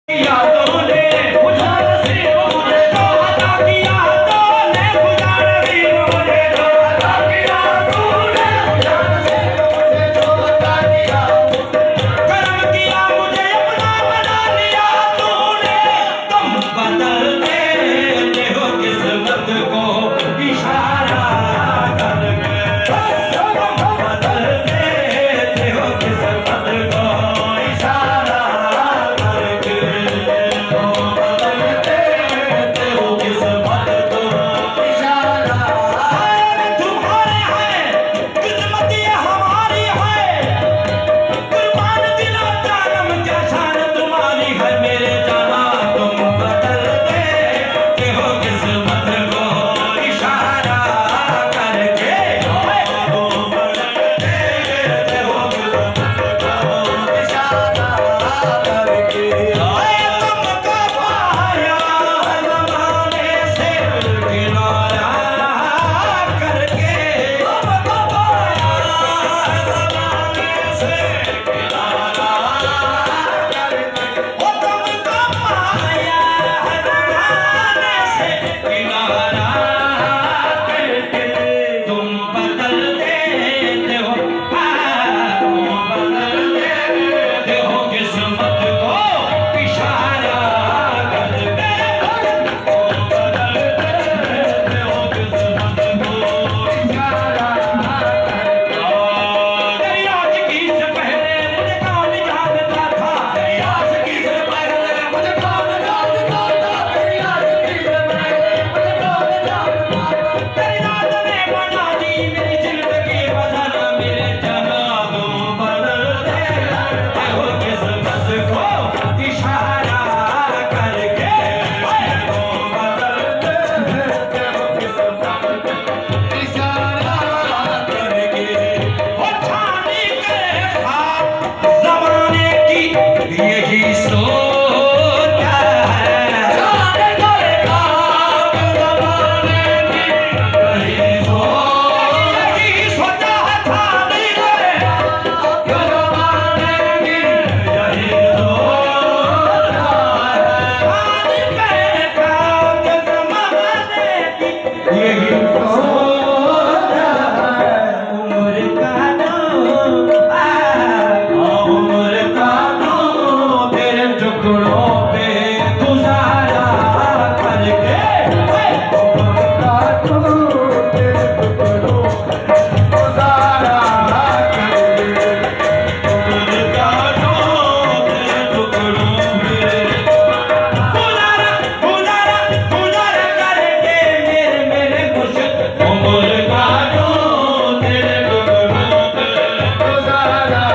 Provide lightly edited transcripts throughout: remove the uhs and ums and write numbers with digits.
यादों ने उजाड़ सी मुझे तो अदा किया, तूने उजाड़ दी मुझे तो अदा किया, तूने उजाड़ सी मुझे तो अदा किया, कर्म किया मुझे अपना बना लिया तूने। तुम बदलते हो किस्मत को इशारा करके, तुम बदलते हो किस्मत को इशारा करके, तुम बदलते हो किस्मत को इशारा। शायद तुम्हारे हैं किस्मत ये हमारी है, कुर्बान दिला जानम क्या शान तुम्हारी है मेरे जहां। तुम बदलते हो किस्मत को इशारा करके, तुम बदलते हो किस्मत को इशारा करके। तुमको पाया ज़माने से किनारा करके, तुमको पाया ज़माने से किनारा करके, ओ तुमको पाया ज़माने से किनारा करके। तुम बदलते हो, तुम बदलते हो किस्मत को इशारा करके, तुम बदलते हो किस्मत को इशारा करके। तेरी आशिकी से पहले मुझे कौन जानता था, तेरी आशिकी से पहले मुझे कौन जानता था, तेरी आशिकी से पहले मुझे कौन जानता था। तेरी याद ने बना दी मेरी जिंदगी बदल मेरे जहां। तुम बदलते हो किस्मत को इशारा करके, तुम बदलते हो किस्मत को इशारा करके। ओ छानी करे खाक ज़माने की यही सोच है, छानी करे खाक ज़माने की यही सोच, यही सोचा है छानी करे खाक ज़माने की यही सोच है, छानी करे खाक ज़माने की यही सोच है। उम्र का उम्र का तेरे टुकड़ों पे गुजारा करके, उम्र का तेरे टुकड़ों पे गुजारा करके, उम्र का तेरे टुकड़ों पे गुजारा गुजारा गुजारा करके मेरे खुश। उम्र का तेरे टुकड़ों पे गुजारा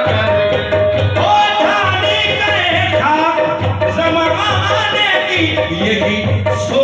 करके, ओ छानी करे खाक ज़माने की यही सोच